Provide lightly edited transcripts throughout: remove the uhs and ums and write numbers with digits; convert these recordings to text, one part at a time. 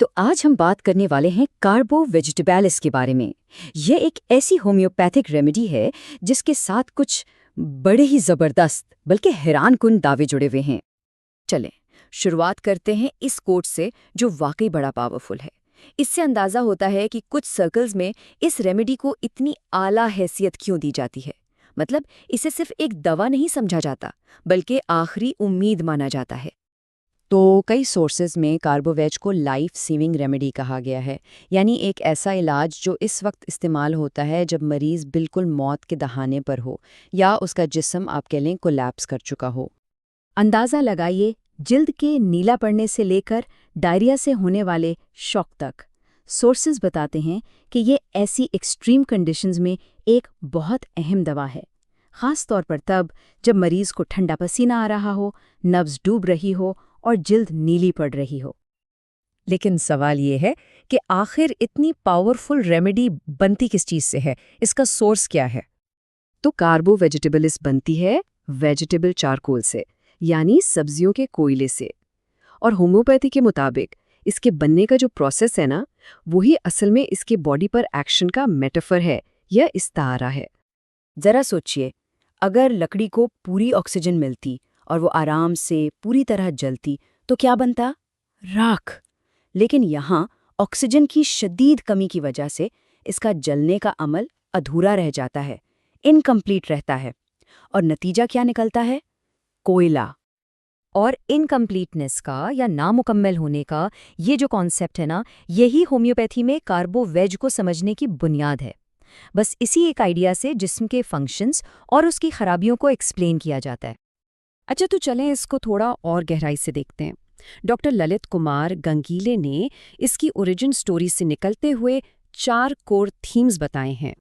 तो आज हम बात करने वाले हैं कार्बो वेजिटेबलिस के बारे में। ये एक ऐसी होम्योपैथिक रेमेडी है जिसके साथ कुछ बड़े ही ज़बरदस्त बल्कि हैरानकुन दावे जुड़े हुए हैं। चलें, शुरुआत करते हैं इस कोट से जो वाकई बड़ा पावरफुल है। इससे अंदाज़ा होता है कि कुछ सर्कल्स में इस रेमेडी को इतनी आला हैसियत क्यों दी जाती है। मतलब इसे सिर्फ एक दवा नहीं समझा जाता, बल्कि आखिरी उम्मीद माना जाता है। तो कई सोर्सेज में कार्बोवेज को लाइफ सेविंग रेमेडी कहा गया है, यानी एक ऐसा इलाज जो इस वक्त इस्तेमाल होता है जब मरीज बिल्कुल मौत के दहाने पर हो या उसका जिस्म आप कह लें कोलैप्स कर चुका हो। अंदाज़ा लगाइए, जिल्द के नीला पड़ने से लेकर डायरिया से होने वाले शॉक तक। सोर्सेज बताते हैं कि ये ऐसी एक्सट्रीम कंडीशंस में एक बहुत अहम दवा है, ख़ास तौर पर तब जब मरीज को ठंडा पसीना आ रहा हो, नब्ज़ डूब रही हो और जिल्द नीली पड़ रही हो। लेकिन सवाल ये है कि आखिर इतनी पावरफुल रेमेडी बनती किस चीज़ से है, इसका सोर्स क्या है? तो कार्बो वेजिटेबलिस बनती है वेजिटेबल चारकोल से, यानी सब्जियों के कोयले से। और होम्योपैथी के मुताबिक इसके बनने का जो प्रोसेस है ना, वही असल में इसके बॉडी पर एक्शन का मेटाफर है या इस्तारा है। जरा सोचिए, अगर लकड़ी को पूरी ऑक्सीजन मिलती और वो आराम से पूरी तरह जलती तो क्या बनता? राख। लेकिन यहाँ ऑक्सीजन की शदीद कमी की वजह से इसका जलने का अमल अधूरा रह जाता है, इनकम्प्लीट रहता है। और नतीजा क्या निकलता है? कोयला। और इनकम्प्लीटनेस का या नामुकम्मल होने का ये जो कॉन्सेप्ट है ना, यही होम्योपैथी में कार्बोवेज को समझने की बुनियाद है। बस इसी एक आइडिया से जिस्म के फंक्शंस और उसकी खराबियों को एक्सप्लेन किया जाता है। अच्छा, तो चलें इसको थोड़ा और गहराई से देखते हैं। डॉक्टर ललित कुमार गंगीले ने इसकी ओरिजिन स्टोरी से निकलते हुए 4 कोर थीम्स बताए हैं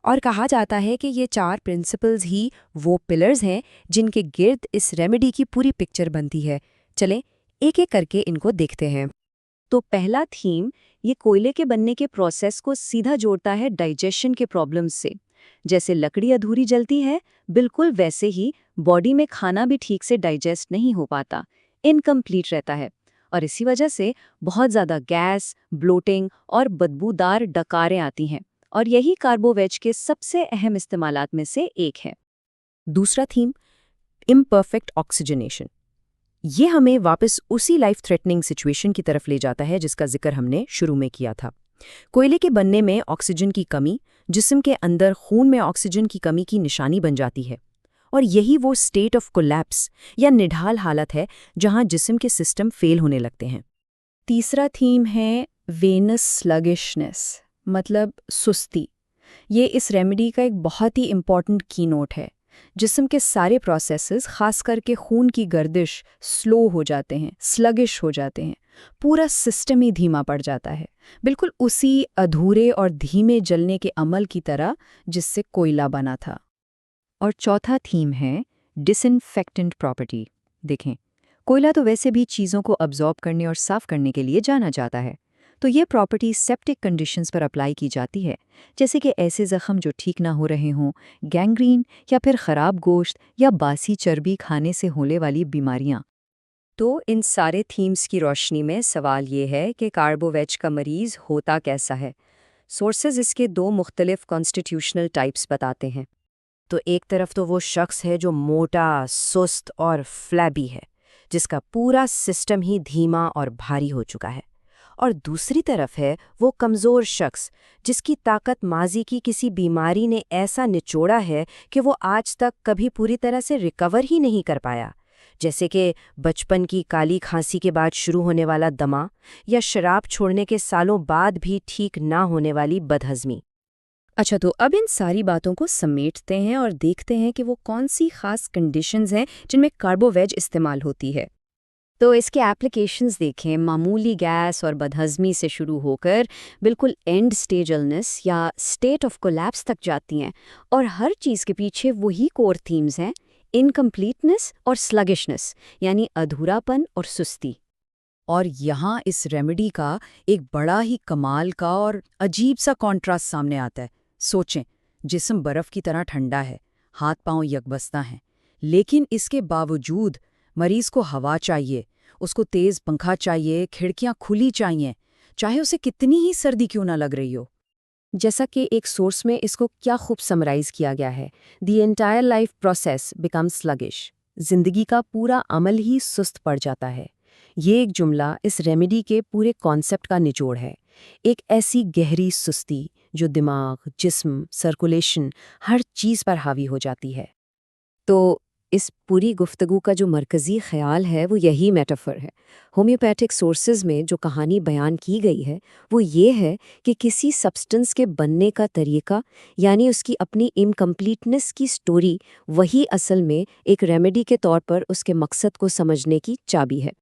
और कहा जाता है कि ये 4 प्रिंसिपल्स ही वो पिलर्स हैं जिनके गिर्द इस रेमेडी की पूरी पिक्चर बनती है। चलें एक-एक करके इनको देखते हैं। तो पहला थीम ये कोयले के बनने के प्रोसेस को सीधा जोड़ता है डाइजेशन के प्रॉब्लम्स से। जैसे लकड़ी अधूरी जलती है, बिल्कुल वैसे ही बॉडी में खाना भी ठीक से डाइजेस्ट नहीं हो पाता, इनकम्प्लीट रहता है। और इसी वजह से बहुत ज़्यादा गैस, ब्लोटिंग और बदबूदार डकारें आती हैं। और यही कार्बोवेज के सबसे अहम इस्तेमालात में से एक है। दूसरा थीम इम्परफेक्ट ऑक्सीजनेशन। ये हमें वापस उसी लाइफ थ्रेटनिंग सिचुएशन की तरफ ले जाता है जिसका जिक्र हमने शुरू में किया था। कोयले के बनने में ऑक्सीजन की कमी जिस्म के अंदर खून में ऑक्सीजन की कमी की निशानी बन जाती है। और यही वो स्टेट ऑफ कोलैप्स या निढाल हालत है जहां जिस्म के सिस्टम फेल होने लगते हैं। तीसरा थीम है वेनस स्लगिशनेस, मतलब सुस्ती। ये इस रेमेडी का एक बहुत ही इम्पॉर्टेंट की नोट है। जिस्म के सारे प्रोसेसेस, खास करके खून की गर्दिश, स्लो हो जाते हैं, स्लगिश हो जाते हैं। पूरा सिस्टम ही धीमा पड़ जाता है, बिल्कुल उसी अधूरे और धीमे जलने के अमल की तरह जिससे कोयला बना था। और चौथा थीम है डिसइंफेक्टेंट प्रॉपर्टी। देखें, कोयला तो वैसे भी चीज़ों को अब्जॉर्ब करने और साफ करने के लिए जाना जाता है, तो ये प्रॉपर्टी सेप्टिक कंडीशंस पर अप्लाई की जाती है, जैसे कि ऐसे जख्म जो ठीक ना हो रहे हों, गैंग्रीन या फिर ख़राब गोश्त या बासी चर्बी खाने से होने वाली बीमारियां। तो इन सारे थीम्स की रोशनी में सवाल ये है कि कार्बोवेज का मरीज़ होता कैसा है। सोर्सेज इसके 2 मुख्तलिफ कॉन्स्टिट्यूशनल टाइप्स बताते हैं। तो एक तरफ तो वो शख्स है जो मोटा, सुस्त और फ्लैबी है, जिसका पूरा सिस्टम ही धीमा और भारी हो चुका है। और दूसरी तरफ है वो कमज़ोर शख्स जिसकी ताकत माजी की किसी बीमारी ने ऐसा निचोड़ा है कि वो आज तक कभी पूरी तरह से रिकवर ही नहीं कर पाया, जैसे कि बचपन की काली खांसी के बाद शुरू होने वाला दमा या शराब छोड़ने के सालों बाद भी ठीक ना होने वाली बदहज़मी। अच्छा, तो अब इन सारी बातों को समेटते हैं और देखते हैं कि वो कौन सी खास कंडीशंस हैं जिनमें कार्बोवेज इस्तेमाल होती है। तो इसके एप्लीकेशंस देखें, मामूली गैस और बदहज़मी से शुरू होकर बिल्कुल एंड स्टेज इलनेस या स्टेट ऑफ कोलैप्स तक जाती हैं। और हर चीज़ के पीछे वही कोर थीम्स हैं, इनकम्प्लीटनेस और स्लगिशनेस, यानी अधूरापन और सुस्ती। और यहाँ इस रेमेडी का एक बड़ा ही कमाल का और अजीब सा कॉन्ट्रास्ट सामने आता है। सोचें, जिस्म बर्फ़ की तरह ठंडा है, हाथ पांव यकबस्ता हैं, लेकिन इसके बावजूद मरीज को हवा चाहिए, उसको तेज़ पंखा चाहिए, खिड़कियाँ खुली चाहिए, चाहे उसे कितनी ही सर्दी क्यों ना लग रही हो। जैसा कि एक सोर्स में इसको क्या खूब समराइज किया गया है, the entire life process becomes sluggish. जिंदगी का पूरा अमल ही सुस्त पड़ जाता है। ये एक जुमला इस रेमेडी के पूरे कॉन्सेप्ट का निचोड़ है। एक ऐसी गहरी सुस्ती जो दिमाग, जिस्म, सर्कुलेशन, हर चीज़ पर हावी हो जाती है। तो इस पूरी गुफ्तगू का जो मरकज़ी ख़्याल है वो यही मेटाफर है। होम्योपैथिक सोर्सेज़ में जो कहानी बयान की गई है वो ये है कि किसी सब्सटेंस के बनने का तरीका, यानी उसकी अपनी इनकम्प्लीटनेस की स्टोरी, वही असल में एक रेमेडी के तौर पर उसके मकसद को समझने की चाबी है।